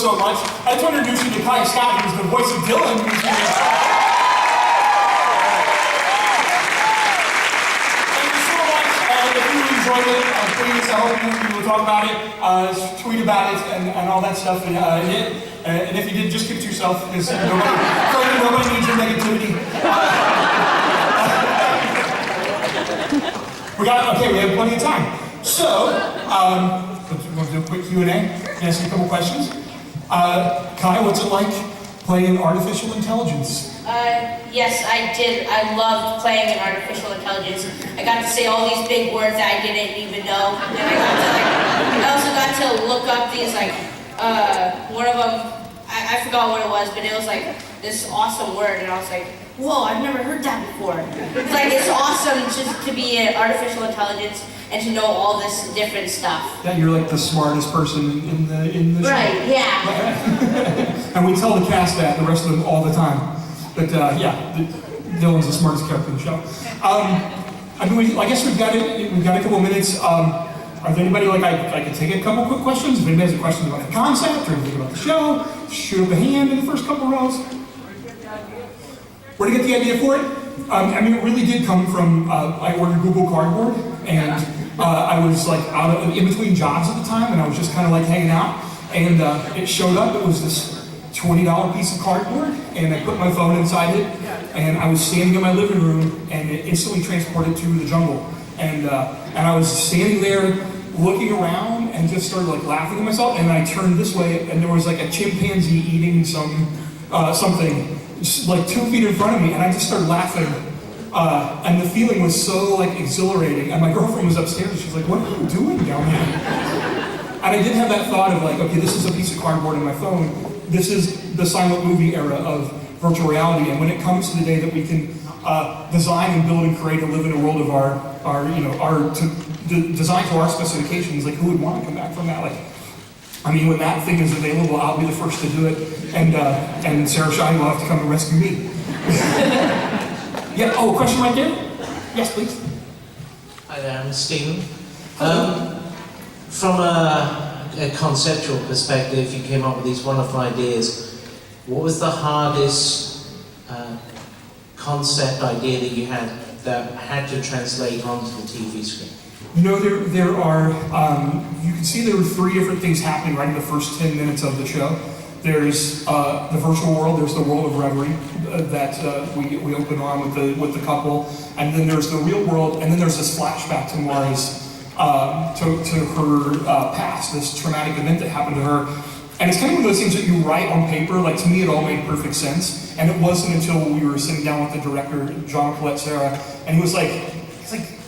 so much. I'd like to introduce you to Kai Scott, who's the voice of Dylan. Thank you so much. If you enjoyed it, please, I hope you will talk about it, tweet about it, and all that stuff. And if you did, just keep it to yourself, because nobody needs your negativity. We have plenty of time. So, we'll do a quick Q&A, ask you a couple questions. Kai, what's it like playing artificial intelligence? Yes, I did. I loved playing in artificial intelligence. I got to say all these big words that I didn't even know. And I also got to look up these, one of them, I forgot what it was, but it was like this awesome word, and I was like, whoa, I've never heard that before. It's like, it's awesome just to be in artificial intelligence and to know all this different stuff. Yeah, you're like the smartest person in the show. Right, yeah. And we tell the cast that, the rest of them, all the time. But Dylan's the smartest character in the show. I guess we've got a couple minutes. Are there anybody, I could take a couple quick questions? If anybody has a question about the concept or anything about the show, shoot up a hand in the first couple rows. Where to get the idea for it? It really did come from, I ordered Google Cardboard, and I was in between jobs at the time, and I was just kind of hanging out, and it showed up. It was this $20 piece of cardboard, and I put my phone inside it, and I was standing in my living room, and it instantly transported to the jungle. And I was standing there looking around and just started laughing at myself, and I turned this way, and there was a chimpanzee eating something just 2 feet in front of me, and I just started laughing. And the feeling was so exhilarating, and my girlfriend was upstairs, and she's like, what are you doing down there? And I did have that thought of okay, this is a piece of cardboard in my phone. This is the silent movie era of virtual reality, and when it comes to the day that we can design and build and create and live in a world of our design to our specifications, who would want to come back from that? When that thing is available, I'll be the first to do it, and Sarah Shai will have to come and rescue me. Yeah, a question right there? Yes, please. Hi there, I'm Stephen. From a conceptual perspective, you came up with these wonderful ideas. What was the hardest concept idea that you had to translate onto the TV screen? There are, you can see there were 3 different things happening right in the first 10 minutes of the show. There's the virtual world, there's the world of Reverie that we open on with the couple, and then there's the real world, and then there's this flashback to Mara's, to her past, this traumatic event that happened to her. And it's kind of one of those things that you write on paper. To me, it all made perfect sense. And it wasn't until we were sitting down with the director, John Collette Sarah, and he was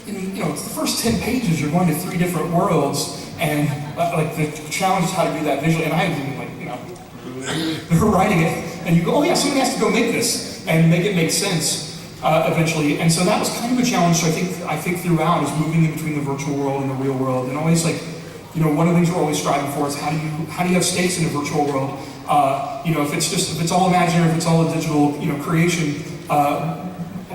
it's the first 10 pages, you're going to 3 different worlds, and the challenge is how to do that visually. And I was even they're writing it, and you go, oh yeah, somebody has to go make this, and make it make sense eventually. And so that was kind of a challenge. So I think throughout is moving in between the virtual world and the real world, and always one of the things we're always striving for is how do you have stakes in a virtual world? If it's all imaginary, if it's all a digital, creation,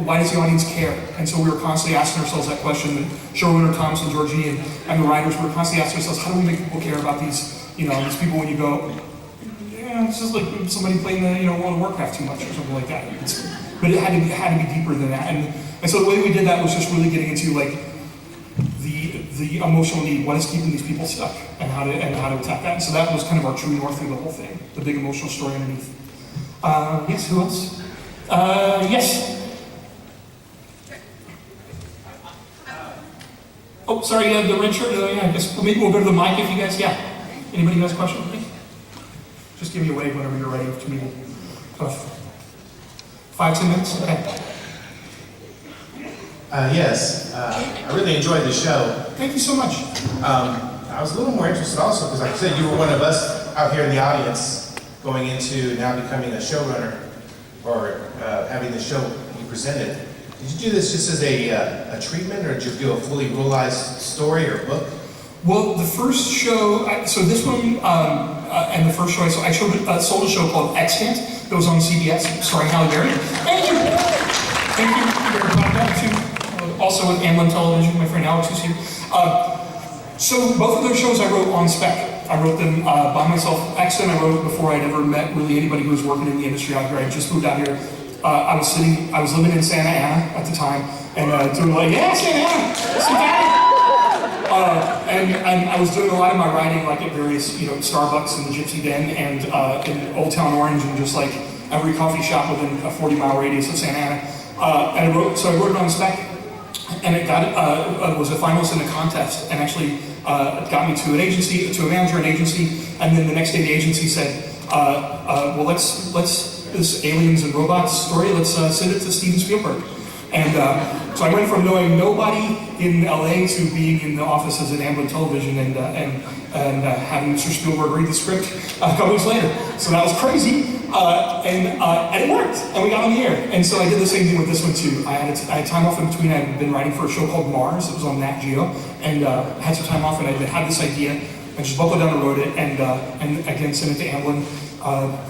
why does the audience care? And so we were constantly asking ourselves that question. The showrunner Thomas and Georgie and the writers were constantly asking ourselves, how do we make people care about these people when you go, it's just like somebody playing the World of Warcraft too much or something like that. But it had to be deeper than that. And so the way we did that was just really getting into the emotional need, what is keeping these people stuck, and how to attack that. And so that was kind of our true north through the whole thing, the big emotional story underneath. Yes, who else? Yes. Oh, sorry, the red shirt. I guess maybe we'll go to the mic if you guys. Yeah. Anybody who has a question? Just give me a wave whenever you're ready to me. 5-10 minutes. Okay. Yes, I really enjoyed the show. Thank you so much. I was a little more interested also because, like I said, you were one of us out here in the audience going into now becoming a showrunner or having the show be presented. Did you do this just as a treatment, or did you do a fully realized story or book? Well, the first show, so this one and the first show, I sold a show called Extant that was on CBS, starring Halle Berry. Thank you. Thank you. You're about that too. Also with Amblin Television, my friend Alex is here. So both of those shows I wrote on spec. I wrote them by myself. Actually, I wrote it before I'd ever met really anybody who was working in the industry out here. I just moved out here. I was living in Santa Ana at the time, and doing like, yeah, Santa Ana, and I was doing a lot of my writing like at various, Starbucks and the Gypsy Den and in Old Town Orange and just like every coffee shop within a 40-mile radius of Santa Ana. And I wrote it on spec, and it was a finalist in the contest, and actually it got me to an agency, to a manager in an agency, and then the next day the agency said, well, let's this aliens and robots story, let's send it to Steven Spielberg. And so I went from knowing nobody in LA to being in the offices at Amblin Television and having Mr. Spielberg read the script a couple weeks later. So that was crazy, and it worked, and we got on the air. And so I did the same thing with this one too. I had time off in between. I had been writing for a show called Mars. It was on Nat Geo, and had some time off, and I had this idea. I just buckled down and wrote it, and again sent it to Amblin.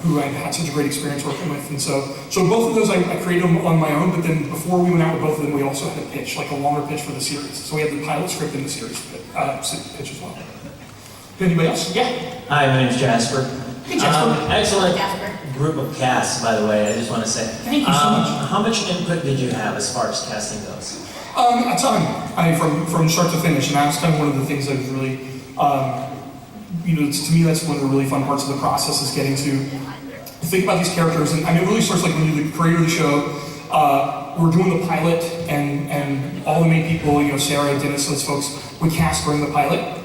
Who I'd had such a great experience working with. And so both of those I created them on my own, but then before we went out with both of them, we also had a pitch, like a longer pitch for the series. So we had the pilot script in the series pitch as well. Anybody else? Yeah? Hi, my name's Jasper. Hey, Jasper. Excellent Jasper. group of cast, by the way, I just want to say. Thank you so much. How much input did you have as far as casting goes? A ton. From start to finish, and that's kind of one of the things that was really, to me, that's one of the really fun parts of the process is getting to think about these characters. And it really starts like when you're the creator of the show. We're doing the pilot, and all the main people, Sarah, Dennis, those folks, we cast during the pilot.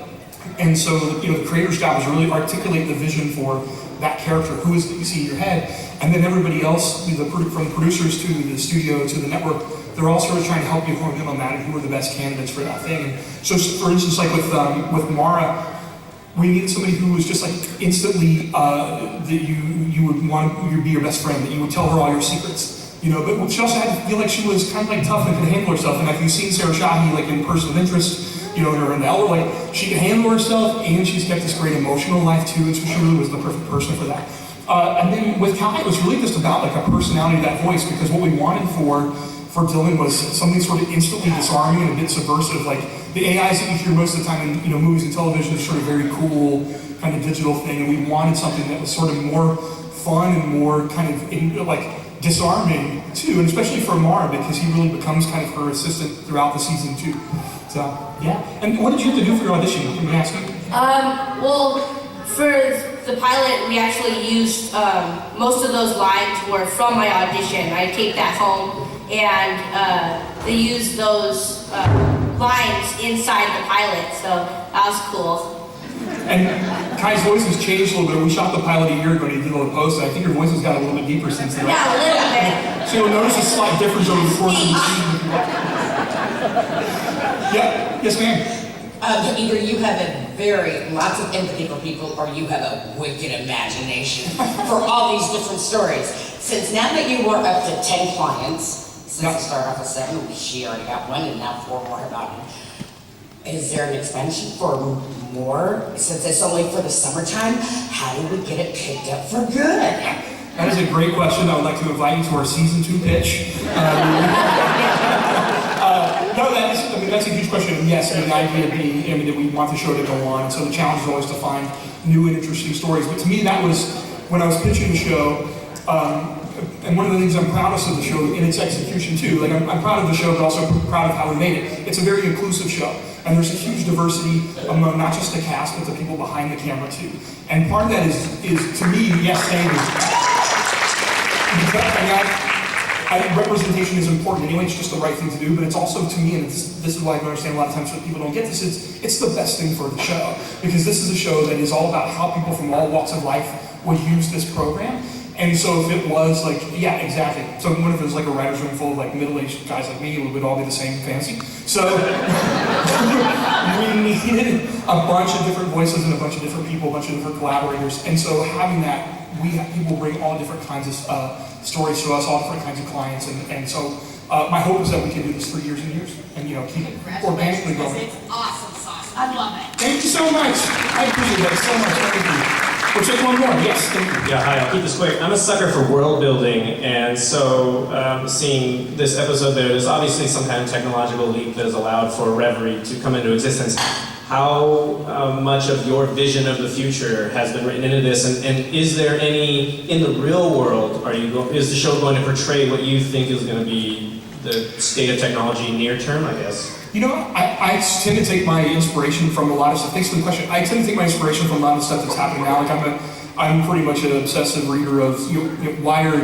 And so, the creator's job is really articulate the vision for that character, who is that you see in your head, and then everybody else, from the producers to the studio to the network, they're all sort of trying to help you hone in on that and who are the best candidates for that thing. And so, for instance, like with Mara, we needed somebody who was just like instantly that you would want to be your best friend, that you would tell her all your secrets. But she also had to feel like she was kind of like tough and could handle herself. And if you've seen Sarah Shahi like in Person of Interest, or in the Elder Light, she can handle herself, and she's kept this great emotional life too, and so she really was the perfect person for that. And then with Kai, it was really just about like a personality of that voice, because what we wanted for Dylan was something sort of instantly disarming and a bit subversive. Like the AIs that you hear most of the time in movies and television is sort of very cool, kind of digital thing, and we wanted something that was sort of more fun and more kind of disarming too, and especially for Mara, because he really becomes kind of her assistant throughout the season too. So, yeah. And what did you have to do for your audition? Can we ask you? Well, for the pilot, we actually used, most of those lines were from my audition. I taped that home, and they used those lines inside the pilot, so that was cool. And Kai's voice has changed a little bit. We shot the pilot a year ago and he did all the posts, and I think your voice has got a little bit deeper since then. Yeah, a little bit. So you'll notice a slight difference over the course of the season. Yeah, yes ma'am. Either you have lots of empathy for people, or you have a wicked imagination for all these different stories. Since now that you are up to 10 clients, since you started off with 7, she already got 1, and now 4 more have gotten. Is there an expansion for more? Since it's only for the summertime, how do we get it picked up for good? That is a great question. I would like to invite you to our season 2 pitch. That's a huge question. And yes, the idea being that we want the show to go on. And so the challenge is always to find new and interesting stories. But to me, that was when I was pitching the show. And one of the things I'm proudest of the show in its execution too. Like I'm proud of the show, but also proud of how we made it. It's a very inclusive show, and there's a huge diversity among not just the cast, but the people behind the camera too. And part of that is to me, yes, thank you. Representation is important anyway. It's just the right thing to do, but it's also to me, and this is why I understand a lot of times that people don't get this. It's the best thing for the show, because this is a show that is all about how people from all walks of life would use this program. And so if it was like, yeah, exactly. So what if it was like a writer's room full of like middle-aged guys like me, we would all be the same fancy. So we needed a bunch of different voices and a bunch of different people, a bunch of different collaborators. And so having that, we have people bring all different kinds of stories to us, all different kinds of clients. And so my hope is that we can do this for years and years and keep it organically going. It's awesome sauce. I love it. Thank you so much. I appreciate that so much. Thank you. We'll take one more. Yes, thank you. Yeah, hi, I'll keep this quick. I'm a sucker for world building, and so seeing this episode there's obviously some kind of technological leap that has allowed for Reverie to come into existence. how much of your vision of the future has been written into this, and is there any, in the real world, is the show going to portray what you think is going to be the state of technology near term, I guess? You know, I tend to take my inspiration from a lot of stuff. Thanks for the question. I tend to take my inspiration from a lot of the stuff that's happening now. Like I'm pretty much an obsessive reader of Wired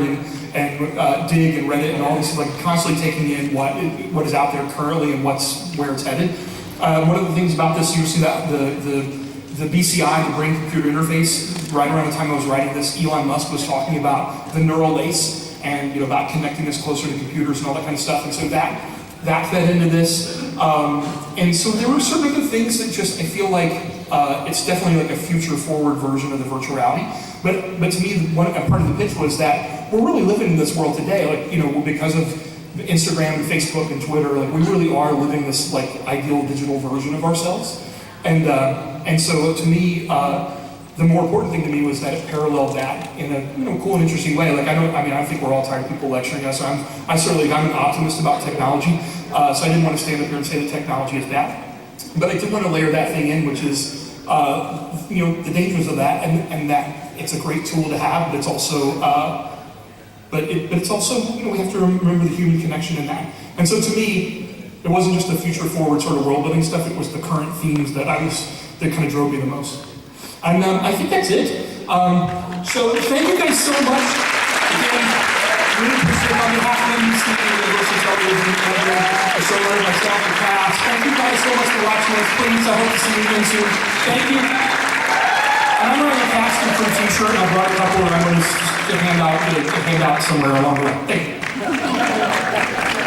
and Dig and Reddit and all these, like constantly taking in what is out there currently and where it's headed. One of the things about this, you see that the BCI, the brain-computer interface, right around the time I was writing this, Elon Musk was talking about the neural lace and about connecting us closer to computers and all that kind of stuff. And so that fed into this. And so there were certain other things that just, I feel like it's definitely like a future-forward version of the virtual reality. But to me, a part of the pitch was that we're really living in this world today, like, because of Instagram and Facebook and Twitter, like we really are living this like ideal digital version of ourselves. And so to me, the more important thing to me was that it paralleled that in a cool and interesting way. Like I think we're all tired of people lecturing us. I'm an optimist about technology, so I didn't want to stand up here and say that technology is bad. But I did want to layer that thing in, which is the dangers of that, and that it's a great tool to have, but it's also but it's also, we have to remember the human connection in that. And so to me, it wasn't just the future forward sort of world building stuff, it was the current themes that kind of drove me the most. And I think that's it. So thank you guys so much. Again, really appreciate it on behalf of NBC and Universal Television, the showrunner, myself, the cast. Thank you guys so much for watching us. Please, I hope to see you again soon. Thank you. And I'm wearing a casting for a t-shirt, and I brought a couple, and I'm going to hand out somewhere along the way. Thank you.